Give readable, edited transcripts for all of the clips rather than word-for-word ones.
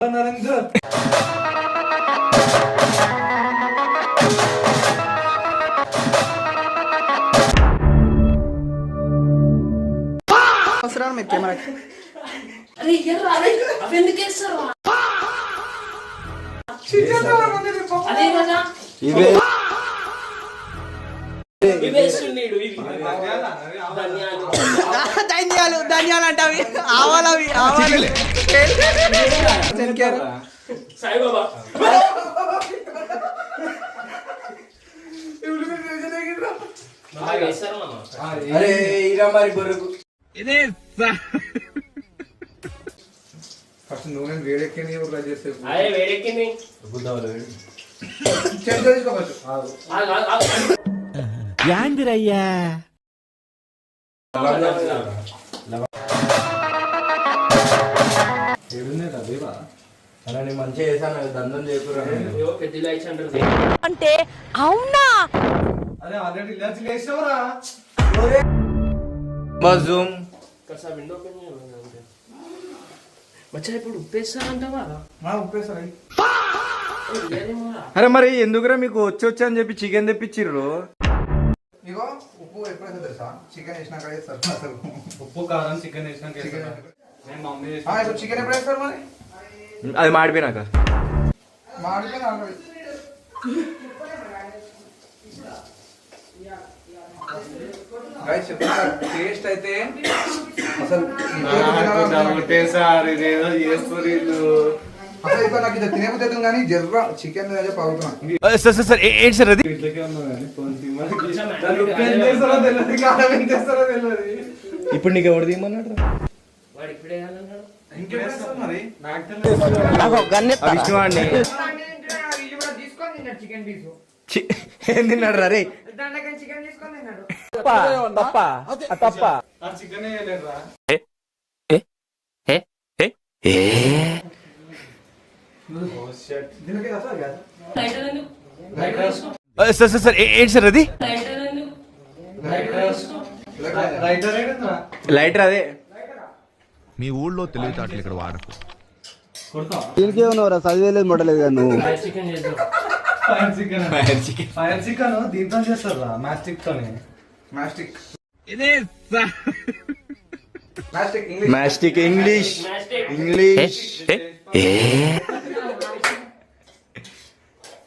నరేంద్ర అవసరం మీ కెమెరా అరే ఎర్రా అరే అవెందుకు వేస్తారు అదే కదా ఇవే ఇవేస్తున్నాడు ఇవి ధన్యాలు ధన్యాలు అంటే అవి ఆవాలవి ఆవాలు సాయిబాబా అరే ఇరా మరి బొర్రకు ఇదే ఫస్ట్ నూనె వేడెక్కింది ఎవరు చేస్తే అదే వేడెక్కింది యాందిరయ్యా అలానే మంచిగా చేశాను దండం చేయకురా పెద్ద లైట్స్ అంటారు అంటే అవునా అరే ఆల్రెడీ లంచ్ చేసావురా బజూమ్ కసా విండో ఓపెన్ చేయాలంటే మచ్చా ఇప్పుడు ఉప్పేస్తానంటావా ఉప్పేసారు అరే మరి ఎందుకురా మీకు వచ్చి అని చెప్పి చికెన్ తెప్పించిర్రు ఇగో ఉప్పు ఎప్పుడైతే తెలుసా చికెన్ వేసినాక వేస్తారు అసలు ఉప్పు కారం చికెన్ వేసినాక నేను మమ్మీ ఇప్పుడు చికెన్ ఎప్పుడు వేస్తారు మరి అది మాడిపోయినాక మాడిపోయిన ఆల్రెడీ గైస్ చెప్తున్నారు టేస్ట్ అయితే అసలు సార్ ఇదేదో చేస్తారు అసలు ఇప్పుడు నాకు ఇది తినేపోతుంది కానీ జర్ర చికెన్ చెప్పి అవుతున్నా సార్ సార్ సార్ ఏంటి సార్ అది ఇప్పుడు నీకు ఎవరు తీయమన్నాడు వాడు ఇప్పుడే వేయాలన్నాడు విష్ణు వాడిని ఏం తిన్నాడు రా రే లైటర్ ఎందుకు సార్ సార్ సార్ ఏంటి సార్ అది లైటర్ ఎందుకు లైటర్ అదే మీ ఊళ్ళో తెలివితేటలు ఇక్కడ వాడకు దీనికే ఉన్నావురా చదివేలేదు మొడలేదు కదా నువ్వు చికెన్ చేద్దాం ఫైర్ చికెన్ దీంతో చేస్తారు మాస్టిక్ తోనే మాస్టిక్ మాస్టిక్ ఇంగ్లీష్ ఇంగ్లీష్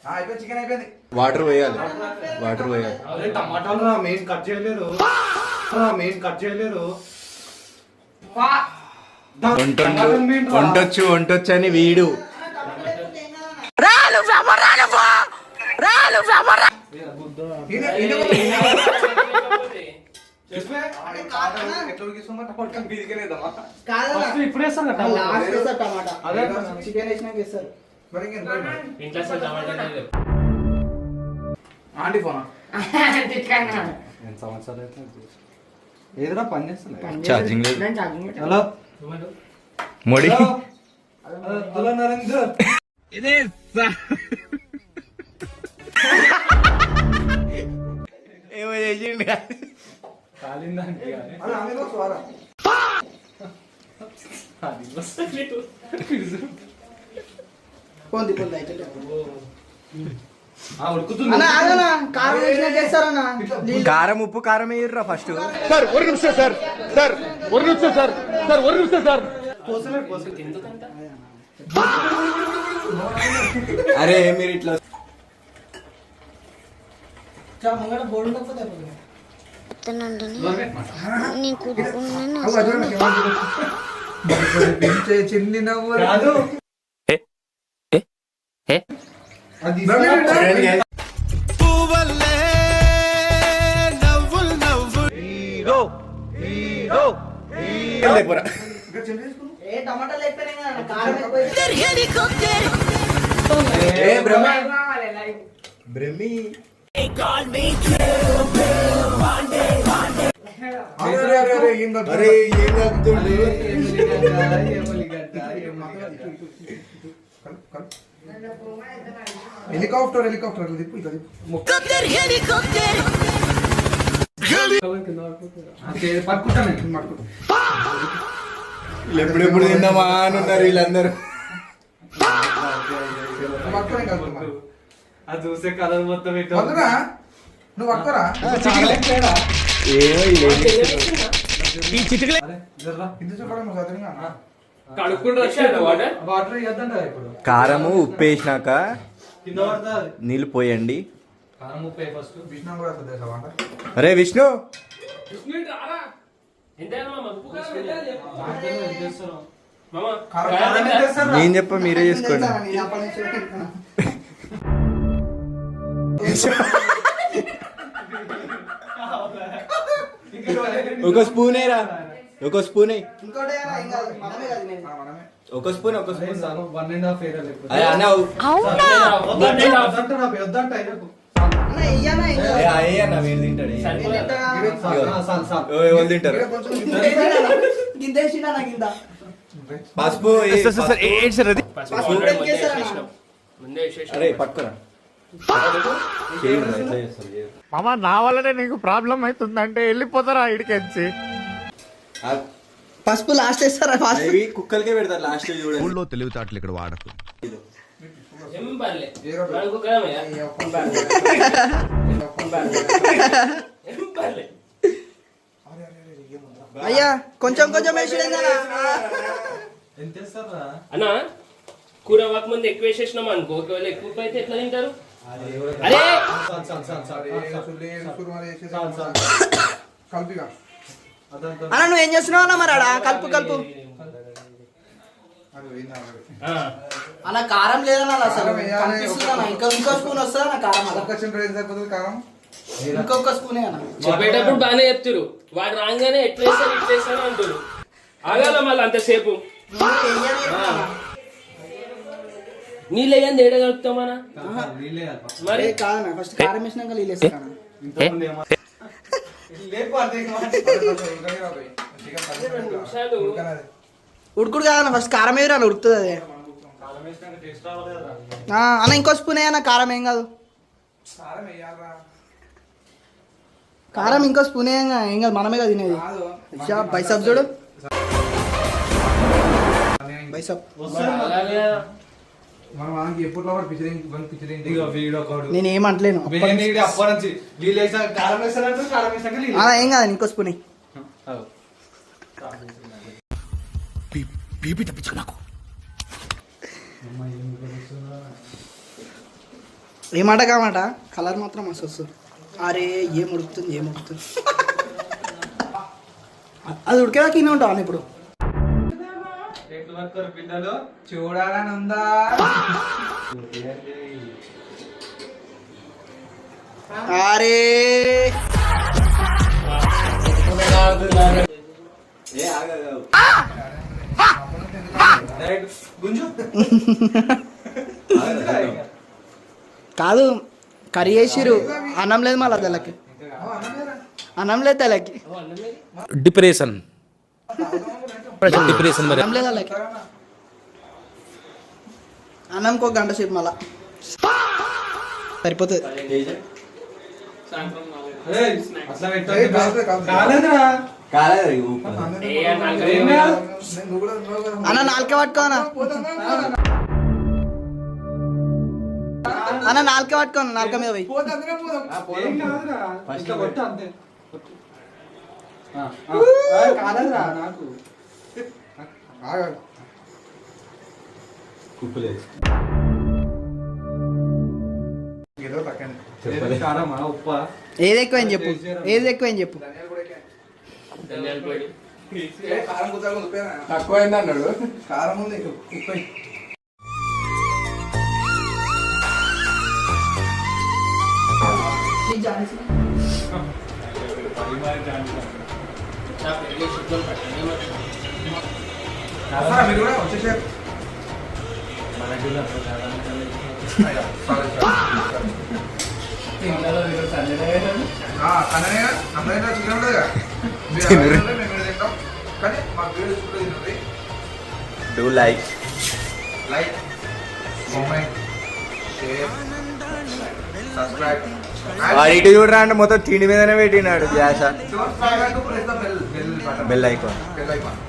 అయిపోయింది చికెన్ అయిపోయింది వాటర్ పోయాలి వాటర్ పోయాలి అదే టమాటాలు రా మెయిన్ కట్ చేయలేరు వంటొచ్చు వంటొచ్చు అని వీడు ఇప్పుడే చికెన్ వేసినాక ఇస్తారు ఇంట్లో అసలు టమాటా లేదు ఆంటీ ఫోనా సంవత్సరాలు అయితే ఏదిరా పని చేస్తలే ఛార్జింగ్ లేదు హలో మోడీ హలో నరేంద్ర ఏమో చేసిండు కాలిందంటే కారం ఉప్పు కారం వేయర్రా ఫస్ట్ సార్ ఒక నిమిషం సార్ సార్ ఒక నిమిషం సార్ సార్ ఒక నిమిషం సార్ అరే మీరు ఇట్లా చిన్ని నవ్వు బ్రహ్మి అరే ఏం చెప్తుండే హెలికాప్టర్ ఎప్పుడెప్పుడు తిందామా అని ఉన్నారు వీళ్ళందరూ నువ్వు పట్టుకో, నేను కలుపుతా మరి. అది చూసే కలర్ మొత్తం ఇట్లా వద్దురా, నువ్వు పట్టుకోరా. అరే, జర్రా. ఇంత చూపడం నువ్వు చదివినా? కడుక్కుంటూ వచ్చాడు వాటర్. వాటర్ ఇవ్వద్దంట ఇప్పుడు కారము ఉప్పు వేసినాక కింద పడుతుంది. నీళ్ళు పోయండి. కారం ముప్పై ఫస్ట్. విష్ణు కూడా వస్తుంది తెలుసా వంట? అరే విష్ణు కారం కారం ఎంత వేస్తారు రా? నేను చెప్ప మీరే చేసుకోండి. నేను అప్పటి నుంచి చెప్తున్నా. ఒక స్పూన్ రా, ఒక స్పూన్ ఇంకోటి ఏనా? ఏం కాదు, మనమే కాదు నేను. మనమే. ఒక స్పూన్, ఒక స్పూన్. 1.5 వేరా లేకపోతే అరే అన్న అవునా వద్దంట నా వద్దంట అయ్యకు. అన్న, ఇయ్యనా, ఏం కాదు. అన్న వీళ్ళు తింటాడు. నేను తింటా. ఎవరు తింటారు? ఇక్కడ కొంచెం గింత గిందేసినా నా గింద. పసుపు ముందే విశేషం. అరే పట్టుకోరా. చేయండి, ఎట్లా చేస్తారు చేయండి. మామ నా వల్లనే నీకు ప్రాబ్లం అవుతుందంటే వెళ్ళిపోతారా ఇడికెచ్చి. పసుపు లాస్ట్ వేస్తారా? ఫాస్ట్ ఇవి కుక్కలకే పెడతారు లాస్ట్ చూడండి. ఊళ్ళో తెలివితేటలు ఇక్కడ వాడకు. ఏం పర్లే. ఏ రోజు? మనకు గ్రామయ్య. ఏ ఒక్క ఏం పర్లే. అయ్యా కొంచెం కొంచెం వేసి ఎంత వేస్తారా? అన్నా కూర వాక్ ముందు ఎక్కువ వేసేసినాం అనుకో, ఒకవేళ ఎక్కువ అయితే ఎట్లా తింటారు? అరే కలిపిగా అన్న నువ్వు ఏం చేస్తున్నావు అన్న మరి ఆడ కలుపు కలుపు అన్న కారం లేదన్న అసలు కనిపిస్తుందన్న ఇంకో స్పూన్ వస్తుందా అన్న కారం అలా కారం ఇంకొక స్పూనే అన్న చెప్పేటప్పుడు బాగానే చెప్తారు, వాడు రాగానే ఎట్లా వేస్తారు ఇట్లా వేస్తారు అంటారు. ఆగాల మళ్ళీ అంతసేపు నీళ్ళు వేయండి ఏడ కలుపుతామన్నా మరి కాదన్న ఫస్ట్ కారం వేసినాక నీళ్ళు వేస్తాను ఉడుకుడు కాదన్న ఫస్ట్ కారం వేయరు అన్న ఉడుకుతుంది అదే అన్న ఇంకో స్పూన్ అన్న కారం ఏం కాదు కారం ఇంకో స్పూన్ ఏం కాదు మనమే కదా తినేది బైసప్ చూడు బైసప్ నేను ఏమంటలేను ఏం కాదు ఇంకో స్పూన్ ఏమాట కామాట కలర్ మాత్రం మస్తు వస్తుంది. అరే ఏం ఉడుకుతుంది ఏం ఉడుకుతుంది అది ఉడికేదా కింద ఉంటావు ఇప్పుడు చూడాలని ఉందా అరే కాదు కర్రీ వేసిరు అన్నం లేదు మళ్ళీ తెల్లకి అన్నం లేదు తెల్లకి డిప్రెషన్ డిప్రెషన్ మరి అన్నం లేదు వాళ్ళకి అన్నంకి ఒక గంట సేపు మళ్ళా సరిపోతుంది అన్న నాలుక పట్టుకో అన్న నాలుక పట్టుకో నాలుక మీద పోయి ఏది ఎక్కువ అని చెప్పు ఏది ఎక్కువ అని చెప్పు ధనియాల పొడి తక్కువైంది అన్నాడు కారం ఉంది ఉప్పు మీరు కూడా వచ్చేసారు అందరిలో చికెన్ ఉంటుంది కదా మేము తింటాం కానీ మాకు వీడియో కూడా తిన్నది do like comment share subscribe ఇటు చూడరా అంటే మొత్తం తిండి మీదనే పెట్టినాడు gas bell bell icon bell icon